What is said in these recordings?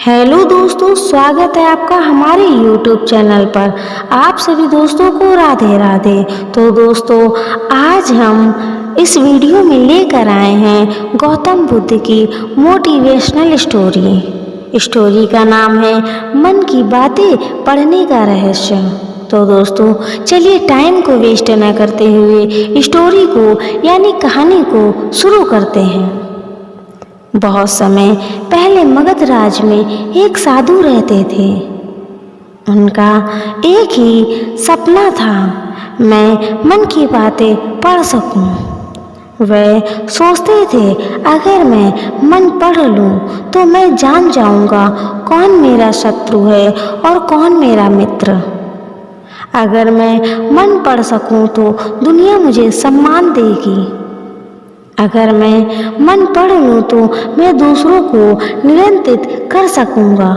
Hello दोस्तों, स्वागत है आपका हमारे YouTube चैनल पर। आप सभी दोस्तों को राधे राधे। तो दोस्तों, आज हम इस वीडियो में लेकर आए हैं गौतम बुद्ध की मोटिवेशनल स्टोरी का नाम है मन की बातें पढ़ने का रहस्य। तो दोस्तों, चलिए टाइम को वेस्ट न करते हुए स्टोरी को यानी कहानी को शुरू करते हैं। बहुत समय पहले मगध राज में एक साधु रहते थे। उनका एक ही सपना था, मैं मन की बातें पढ़ सकूं। वे सोचते थे, अगर मैं मन पढ़ लूं तो मैं जान जाऊंगा कौन मेरा शत्रु है और कौन मेरा मित्र। अगर मैं मन पढ़ सकूं तो दुनिया मुझे सम्मान देगी। अगर मैं मन पढ़ लूं तो मैं दूसरों को नियंत्रित कर सकूंगा।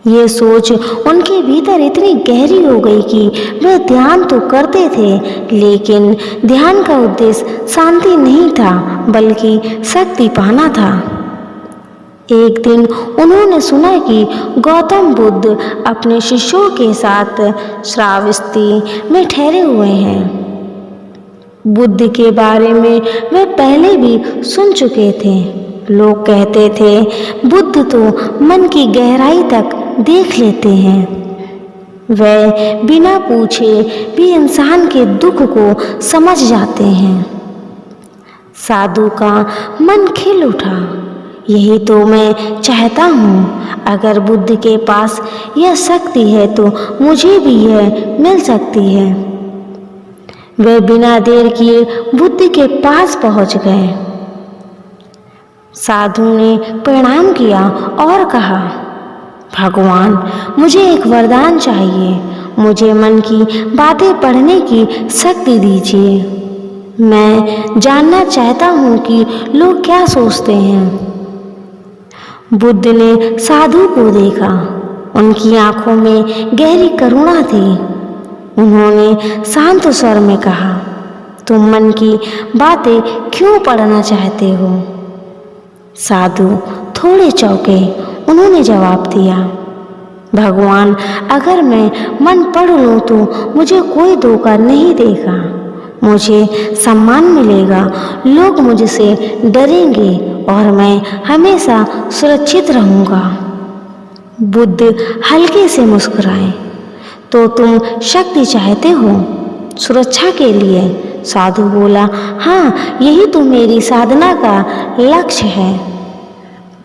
ये सोच उनके भीतर इतनी गहरी हो गई कि वे ध्यान तो करते थे, लेकिन ध्यान का उद्देश्य शांति नहीं था बल्कि शक्ति पाना था। एक दिन उन्होंने सुना कि गौतम बुद्ध अपने शिष्यों के साथ श्रावस्ती में ठहरे हुए हैं। बुद्ध के बारे में वे पहले भी सुन चुके थे। लोग कहते थे, बुद्ध तो मन की गहराई तक देख लेते हैं। वे बिना पूछे भी इंसान के दुख को समझ जाते हैं। साधु का मन खिल उठा, यही तो मैं चाहता हूँ। अगर बुद्ध के पास यह शक्ति है तो मुझे भी यह मिल सकती है। वे बिना देर किए बुद्ध के पास पहुंच गए। साधु ने प्रणाम किया और कहा, भगवान, मुझे एक वरदान चाहिए। मुझे मन की बातें पढ़ने की शक्ति दीजिए। मैं जानना चाहता हूँ कि लोग क्या सोचते हैं। बुद्ध ने साधु को देखा। उनकी आंखों में गहरी करुणा थी। उन्होंने शांत स्वर में कहा, तुम मन की बातें क्यों पढ़ना चाहते हो? साधु थोड़े चौंके। उन्होंने जवाब दिया, भगवान, अगर मैं मन पढ़ लूं तो मुझे कोई धोखा नहीं देगा। मुझे सम्मान मिलेगा, लोग मुझसे डरेंगे और मैं हमेशा सुरक्षित रहूंगा। बुद्ध हल्के से मुस्कुराए। तो तुम शक्ति चाहते हो सुरक्षा के लिए? साधु बोला, हाँ, यही तो मेरी साधना का लक्ष्य है।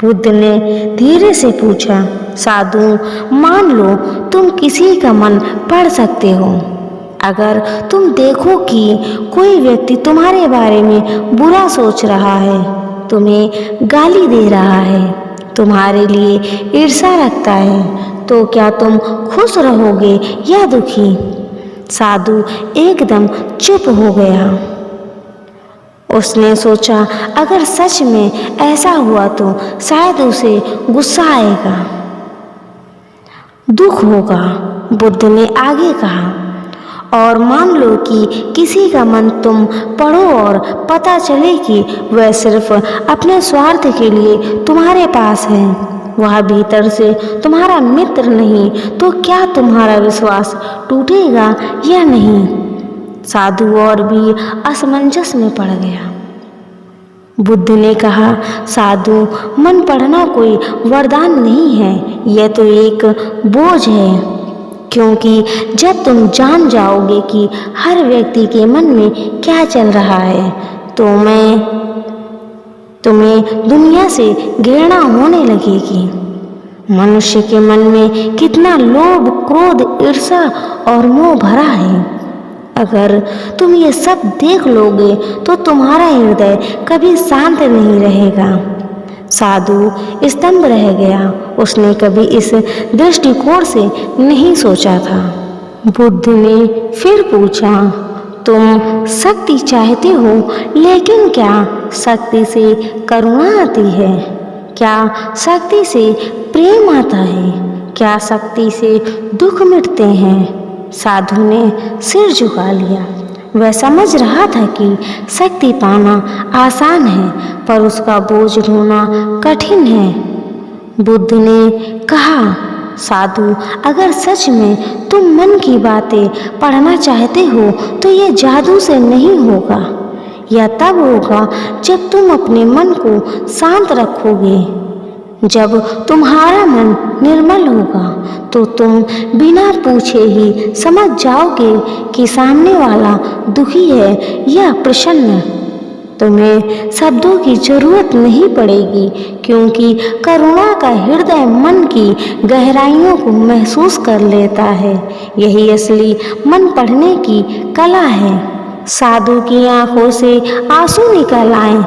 बुद्ध ने धीरे से पूछा, साधु, मान लो तुम किसी का मन पढ़ सकते हो। अगर तुम देखो कि कोई व्यक्ति तुम्हारे बारे में बुरा सोच रहा है, तुम्हें गाली दे रहा है, तुम्हारे लिए ईर्ष्या रखता है, तो क्या तुम खुश रहोगे या दुखी? साधु एकदम चुप हो गया। उसने सोचा, अगर सच में ऐसा हुआ तो शायद उसे गुस्सा आएगा, दुख होगा। बुद्ध ने आगे कहा, और मान लो कि किसी का मन तुम पढ़ो और पता चले कि वह सिर्फ अपने स्वार्थ के लिए तुम्हारे पास है, वह भीतर से तुम्हारा मित्र नहीं, तो क्या तुम्हारा विश्वास टूटेगा या नहीं? साधु और भी असमंजस में पड़ गया। बुद्ध ने कहा, साधु, मन पढ़ना कोई वरदान नहीं है, यह तो एक बोझ है। क्योंकि जब तुम जान जाओगे कि हर व्यक्ति के मन में क्या चल रहा है, तो तुम्हें दुनिया से घृणा होने लगेगी। मनुष्य के मन में कितना लोभ, क्रोध, ईर्ष्या और मोह भरा है। अगर तुम ये सब देख लोगे तो तुम्हारा हृदय कभी शांत नहीं रहेगा। साधु स्तंभ रह गया। उसने कभी इस दृष्टिकोण से नहीं सोचा था। बुद्ध ने फिर पूछा, तुम शक्ति चाहते हो, लेकिन क्या शक्ति से करुणा आती है? क्या शक्ति से प्रेम आता है? क्या शक्ति से दुख मिटते हैं? साधु ने सिर झुका लिया। वह समझ रहा था कि शक्ति पाना आसान है, पर उसका बोझ ढोना कठिन है। बुद्ध ने कहा, साधु, अगर सच में तुम मन की बातें पढ़ना चाहते हो तो ये जादू से नहीं होगा। यह तब होगा जब तुम अपने मन को शांत रखोगे। जब तुम्हारा मन निर्मल होगा तो तुम बिना पूछे ही समझ जाओगे कि सामने वाला दुखी है या प्रसन्न। तुम्हें शब्दों की जरूरत नहीं पड़ेगी, क्योंकि करुणा का हृदय मन की गहराइयों को महसूस कर लेता है। यही असली मन पढ़ने की कला है। साधु की आंखों से आंसू निकल आए।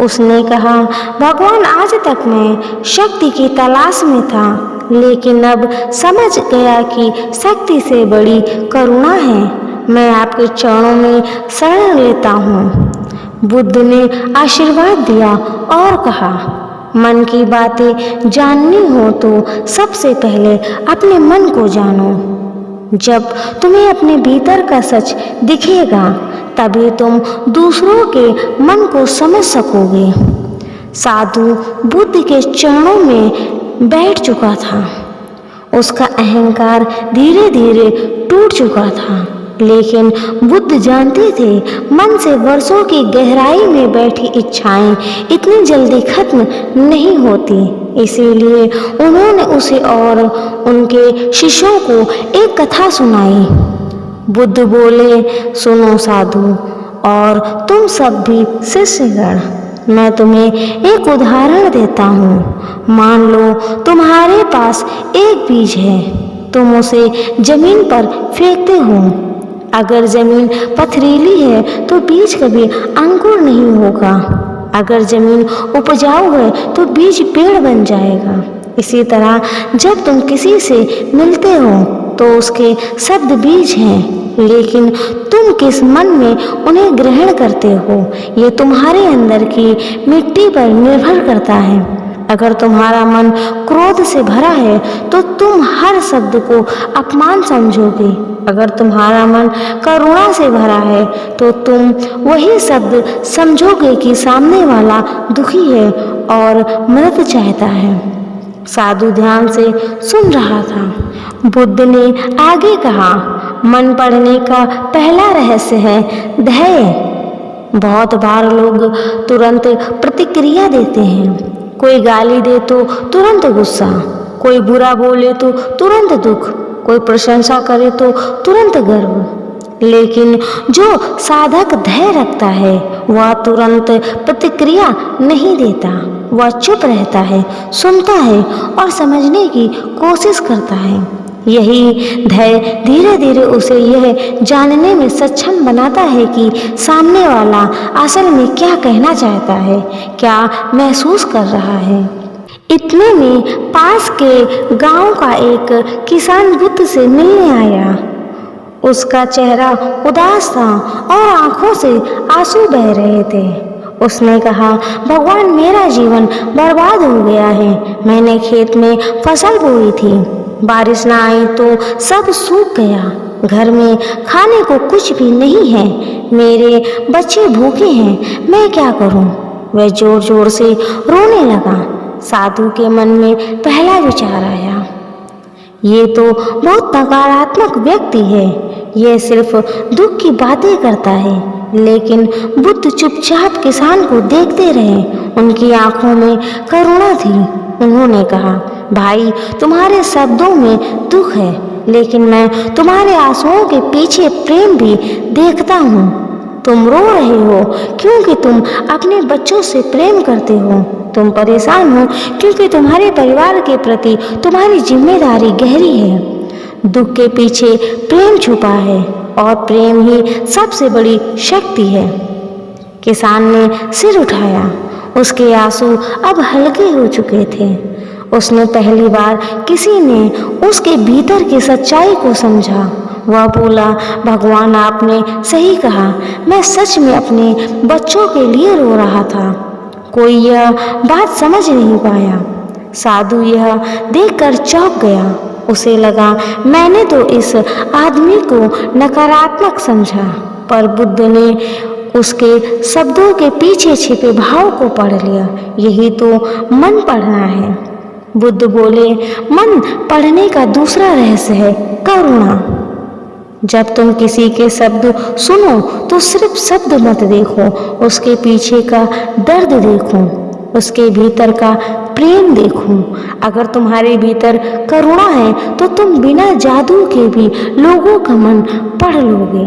उसने कहा, भगवान, आज तक मैं शक्ति की तलाश में था, लेकिन अब समझ गया कि शक्ति से बड़ी करुणा है। मैं आपके चरणों में शरण लेता हूँ। बुद्ध ने आशीर्वाद दिया और कहा, मन की बातें जाननी हो तो सबसे पहले अपने मन को जानो। जब तुम्हें अपने भीतर का सच दिखेगा तभी तुम दूसरों के मन को समझ सकोगे। साधु बुद्ध के चरणों में बैठ चुका था। उसका अहंकार धीरे धीरे टूट चुका था, लेकिन बुद्ध जानते थे मन से वर्षों की गहराई में बैठी इच्छाएं इतनी जल्दी खत्म नहीं होती। इसीलिए उन्होंने उसे और उनके शिष्यों को एक कथा सुनाई। बुद्ध बोले, सुनो साधु और तुम सब भी शिष्यगण, मैं तुम्हें एक उदाहरण देता हूँ। मान लो तुम्हारे पास एक बीज है। तुम उसे जमीन पर फेंकते हो। अगर जमीन पथरीली है तो बीज कभी अंकुर नहीं होगा। अगर जमीन उपजाऊ है तो बीज पेड़ बन जाएगा। इसी तरह जब तुम किसी से मिलते हो तो उसके शब्द बीज हैं, लेकिन तुम किस मन में उन्हें ग्रहण करते हो ये तुम्हारे अंदर की मिट्टी पर निर्भर करता है। अगर तुम्हारा मन क्रोध से भरा है तो तुम हर शब्द को अपमान समझोगे। अगर तुम्हारा मन करुणा से भरा है तो तुम वही शब्द समझोगे कि सामने वाला दुखी है और मदद चाहता है। साधु ध्यान से सुन रहा था। बुद्ध ने आगे कहा, मन पढ़ने का पहला रहस्य है धैर्य। बहुत बार लोग तुरंत प्रतिक्रिया देते हैं। कोई गाली दे तो तुरंत गुस्सा, कोई बुरा बोले तो तुरंत दुख, कोई प्रशंसा करे तो तुरंत गर्व। लेकिन जो साधक धैर्य रखता है वह तुरंत प्रतिक्रिया नहीं देता। वह चुप रहता है, सुनता है और समझने की कोशिश करता है। यही धैर्य धीरे धीरे उसे यह जानने में सक्षम बनाता है कि सामने वाला असल में क्या कहना चाहता है, क्या महसूस कर रहा है। इतने में पास के गांव का एक किसान बुद्ध से मिलने आया। उसका चेहरा उदास था और आंखों से आंसू बह रहे थे। उसने कहा, भगवान, मेरा जीवन बर्बाद हो गया है। मैंने खेत में फसल बोई थी, बारिश ना आई तो सब सूख गया। घर में खाने को कुछ भी नहीं है। मेरे बच्चे भूखे हैं, मैं क्या करूं? वह जोर जोर से रोने लगा। साधु के मन में पहला विचार आया, ये तो बहुत नकारात्मक व्यक्ति है। यह सिर्फ दुख की बातें करता है। लेकिन बुद्ध चुपचाप किसान को देखते रहे। उनकी आंखों में करुणा थी। उन्होंने कहा, भाई, तुम्हारे शब्दों में दुख है, लेकिन मैं तुम्हारे आंसुओं के पीछे प्रेम भी देखता हूँ। तुम रो रहे हो क्योंकि तुम अपने बच्चों से प्रेम करते हो। तुम परेशान हो क्योंकि तुम्हारे परिवार के प्रति तुम्हारी जिम्मेदारी गहरी है। दुख के पीछे प्रेम छुपा है और प्रेम ही सबसे बड़ी शक्ति है। किसान ने सिर उठाया। उसके आंसू अब हल्के हो चुके थे। उसने पहली बार किसी ने उसके भीतर की सच्चाई को समझा। वह बोला, भगवान, आपने सही कहा। मैं सच में अपने बच्चों के लिए रो रहा था। कोई यह बात समझ नहीं पाया। साधु यह देखकर चौंक गया। उसे लगा, मैंने तो इस आदमी को नकारात्मक समझा, पर बुद्ध ने उसके शब्दों के पीछे छिपे भाव को पढ़ लिया। यही तो मन पढ़ना है। बुद्ध बोले, मन पढ़ने का दूसरा रहस्य है करुणा। जब तुम किसी के शब्द सुनो तो सिर्फ शब्द मत देखो, उसके पीछे का दर्द देखो, उसके भीतर का प्रेम देखो। अगर तुम्हारे भीतर करुणा है तो तुम बिना जादू के भी लोगों का मन पढ़ लोगे,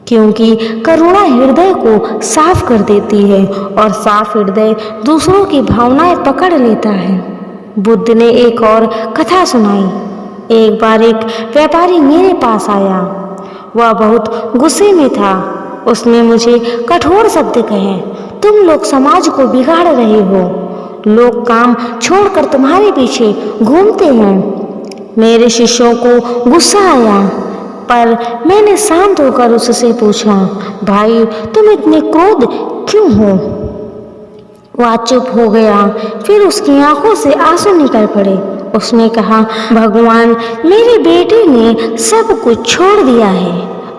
क्योंकि करुणा हृदय को साफ कर देती है और साफ हृदय दूसरों की भावनाएं पकड़ लेता है। बुद्ध ने एक और कथा सुनाई। एक बार एक व्यापारी मेरे पास आया। वह बहुत गुस्से में था। उसने मुझे कठोर शब्द कहे, तुम लोग समाज को बिगाड़ रहे हो, लोग काम छोड़कर तुम्हारे पीछे घूमते हैं। मेरे शिष्यों को गुस्सा आया, पर मैंने शांत होकर उससे पूछा, भाई तुम इतने क्रोध क्यों हो? वह चुप हो गया। फिर उसकी आंखों से आंसू निकल पड़े। उसने कहा, भगवान, मेरे बेटे ने सब कुछ छोड़ दिया है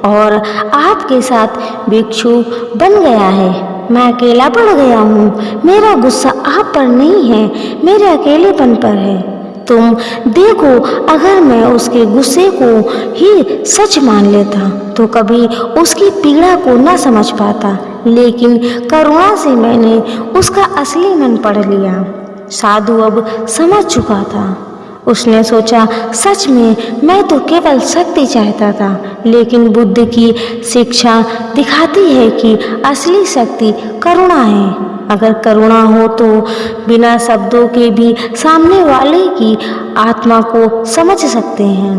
और आपके साथ भिक्षु बन गया है। मैं अकेला पड़ गया हूँ। मेरा गुस्सा आप पर नहीं है, मेरे अकेलेपन पर है। तुम देखो, अगर मैं उसके गुस्से को ही सच मान लेता तो कभी उसकी पीड़ा को न समझ पाता, लेकिन करुणा से मैंने उसका असली मन पढ़ लिया। साधु अब समझ चुका था। उसने सोचा, सच में मैं तो केवल शक्ति चाहता था, लेकिन बुद्ध की शिक्षा दिखाती है कि असली शक्ति करुणा है। अगर करुणा हो तो बिना शब्दों के भी सामने वाले की आत्मा को समझ सकते हैं।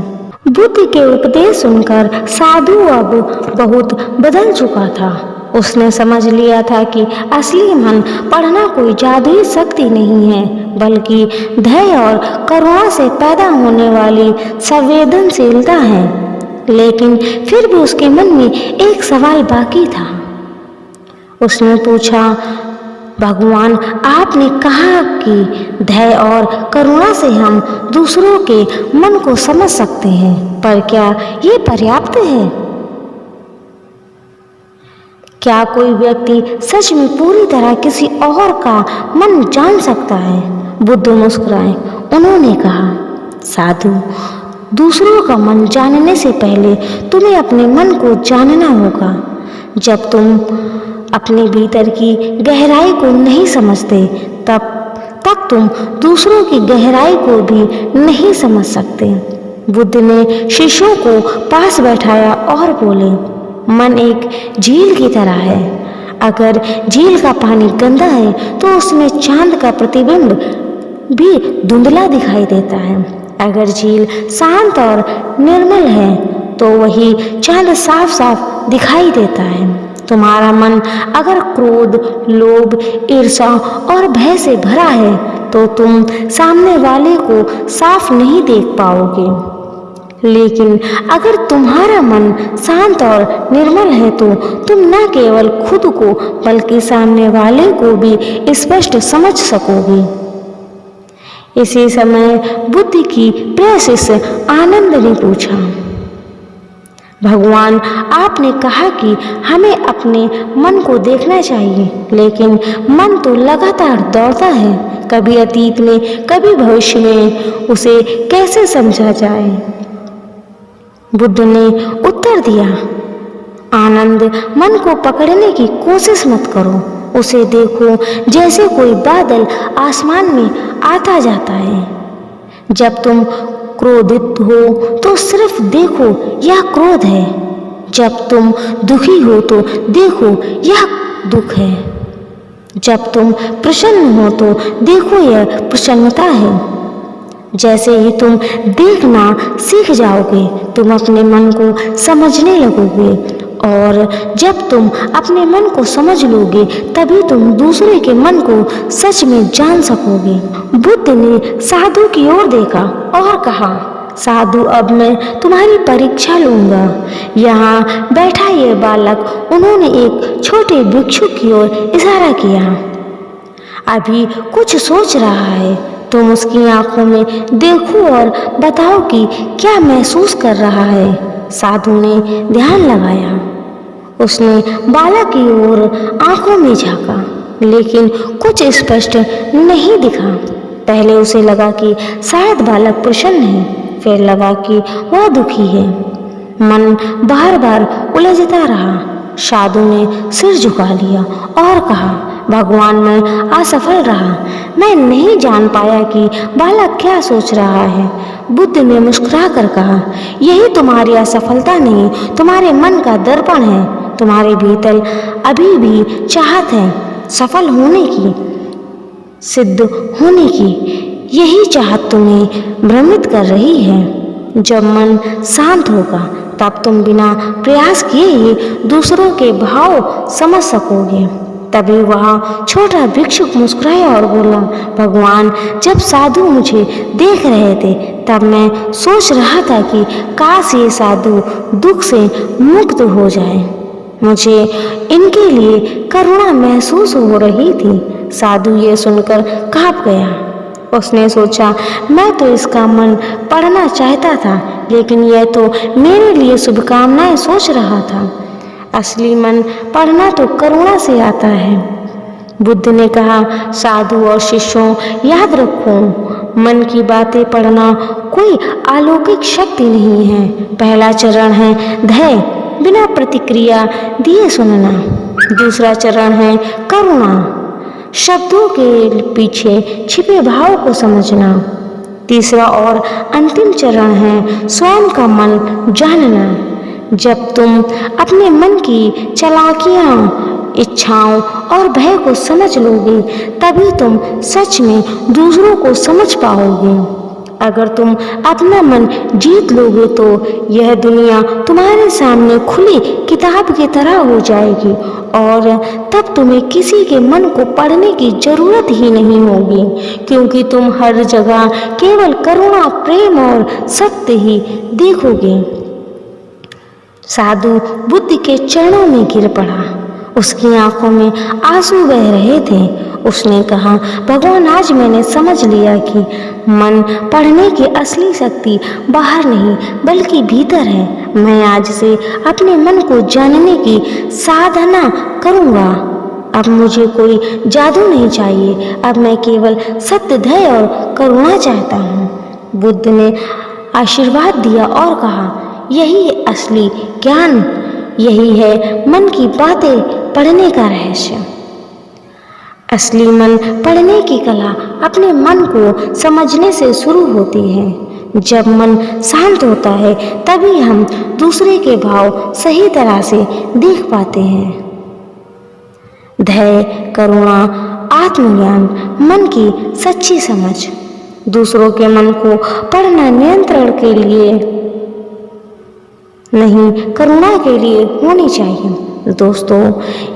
बुद्ध के उपदेश सुनकर साधु अब बहुत बदल चुका था। उसने समझ लिया था कि असली मन पढ़ना कोई जादुई शक्ति नहीं है, बल्कि धैर्य और करुणा से पैदा होने वाली संवेदनशीलता है। लेकिन फिर भी उसके मन में एक सवाल बाकी था। उसने पूछा, भगवान, आपने कहा कि धैर्य और करुणा से हम दूसरों के मन को समझ सकते हैं, पर क्या ये पर्याप्त है? क्या कोई व्यक्ति सच में पूरी तरह किसी और का मन जान सकता है? बुद्ध मुस्कुराए। उन्होंने कहा, साधु, दूसरों का मन जानने से पहले तुम्हें अपने मन को जानना होगा। जब तुम अपने भीतर की गहराई को नहीं समझते, तब तुम दूसरों की गहराई को भी नहीं समझ सकते। बुद्ध ने शिष्यों को पास बैठाया और बोले, मन एक झील की तरह है। अगर झील का पानी गंदा है तो उसमें चांद का प्रतिबिंब भी धुंधला दिखाई देता है। अगर झील शांत और निर्मल है तो वही चांद साफ साफ दिखाई देता है। तुम्हारा मन अगर क्रोध, लोभ, ईर्ष्या और भय से भरा है तो तुम सामने वाले को साफ नहीं देख पाओगे। लेकिन अगर तुम्हारा मन शांत और निर्मल है तो तुम न केवल खुद को बल्कि सामने वाले को भी स्पष्ट समझ सकोगे। इसी समय बुद्ध की प्रिय शिष्य आनंद ने पूछा, भगवान, आपने कहा कि हमें अपने मन को देखना चाहिए, लेकिन मन तो लगातार दौड़ता है, कभी अतीत में कभी भविष्य में। उसे कैसे समझा जाए? बुद्ध ने उत्तर दिया, आनंद, मन को पकड़ने की कोशिश मत करो। उसे देखो जैसे कोई बादल आसमान में आता जाता है। जब तुम क्रोधित हो तो सिर्फ देखो यह क्रोध है। जब तुम दुखी हो तो देखो यह दुख है। जब तुम प्रसन्न हो तो देखो यह प्रसन्नता है। जैसे ही तुम देखना सीख जाओगे, तुम अपने मन को समझने लगोगे, और जब तुम अपने मन को समझ लोगे तभी तुम दूसरे के मन को सच में जान सकोगे। बुद्ध ने साधु की ओर देखा और कहा, साधु, अब मैं तुम्हारी परीक्षा लूंगा। यहाँ बैठा ये बालक, उन्होंने एक छोटे भिक्षु की ओर इशारा किया, अभी कुछ सोच रहा है। तुम उसकी आंखों में देखो और बताओ कि क्या महसूस कर रहा है। साधु ने ध्यान लगाया। उसने बालक की ओर आंखों में झांका, लेकिन कुछ स्पष्ट नहीं दिखा। पहले उसे लगा कि शायद बालक प्रसन्न है, फिर लगा कि वह दुखी है। मन बार बार उलझता रहा। साधु ने सिर झुका लिया और कहा, भगवान मैं असफल रहा। मैं नहीं जान पाया कि बालक क्या सोच रहा है। बुद्ध ने मुस्कुराकर कहा, यही तुम्हारी असफलता नहीं, तुम्हारे मन का दर्पण है। तुम्हारे भीतर अभी भी चाहत है सफल होने की, सिद्ध होने की। यही चाहत तुम्हें भ्रमित कर रही है। जब मन शांत होगा तब तुम बिना प्रयास किए ही दूसरों के भाव समझ सकोगे। तभी वह छोटा भिक्षुक मुस्कुराया और बोला, भगवान जब साधु मुझे देख रहे थे तब मैं सोच रहा था कि काश ये साधु दुख से मुक्त हो जाए। मुझे इनके लिए करुणा महसूस हो रही थी। साधु ये सुनकर काँप गया। उसने सोचा, मैं तो इसका मन पढ़ना चाहता था, लेकिन यह तो मेरे लिए शुभकामनाएं सोच रहा था। असली मन पढ़ना तो करुणा से आता है। बुद्ध ने कहा, साधु और शिष्यों याद रखो, मन की बातें पढ़ना कोई अलौकिक शक्ति नहीं है। पहला चरण है धैर्य, बिना प्रतिक्रिया दिए सुनना। दूसरा चरण है करुणा, शब्दों के पीछे छिपे भाव को समझना। तीसरा और अंतिम चरण है स्वयं का मन जानना। जब तुम अपने मन की चालाकियां, इच्छाओं और भय को समझ लोगे, तभी तुम सच में दूसरों को समझ पाओगे। अगर तुम अपना मन जीत लोगे तो यह दुनिया तुम्हारे सामने खुली किताब की तरह हो जाएगी और तब तुम्हें किसी के मन को पढ़ने की जरूरत ही नहीं होगी, क्योंकि तुम हर जगह केवल करुणा, प्रेम और सत्य ही देखोगे। साधु बुद्ध के चरणों में गिर पड़ा। उसकी आंखों में आंसू बह रहे थे। उसने कहा, भगवान आज मैंने समझ लिया कि मन पढ़ने की असली शक्ति बाहर नहीं बल्कि भीतर है। मैं आज से अपने मन को जानने की साधना करूँगा। अब मुझे कोई जादू नहीं चाहिए। अब मैं केवल सत्य, धैर्य और करुणा चाहता हूँ। बुद्ध ने आशीर्वाद दिया और कहा, यही असली ज्ञान, यही है मन की बातें पढ़ने का रहस्य। असली मन पढ़ने की कला अपने मन को समझने से शुरू होती है। जब मन शांत होता है तभी हम दूसरे के भाव सही तरह से देख पाते हैं। धैर्य, करुणा, आत्मज्ञान, मन की सच्ची समझ। दूसरों के मन को पढ़ना नियंत्रण के लिए नहीं, करुणा के लिए होनी चाहिए। दोस्तों,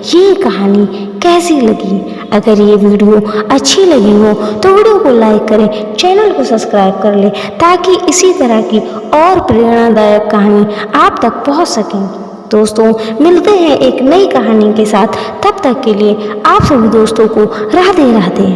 ये कहानी कैसी लगी? अगर ये वीडियो अच्छी लगी हो तो वीडियो को लाइक करें, चैनल को सब्सक्राइब कर लें ताकि इसी तरह की और प्रेरणादायक कहानी आप तक पहुंच सकें। दोस्तों, मिलते हैं एक नई कहानी के साथ। तब तक के लिए आप सभी दोस्तों को राधे राधे।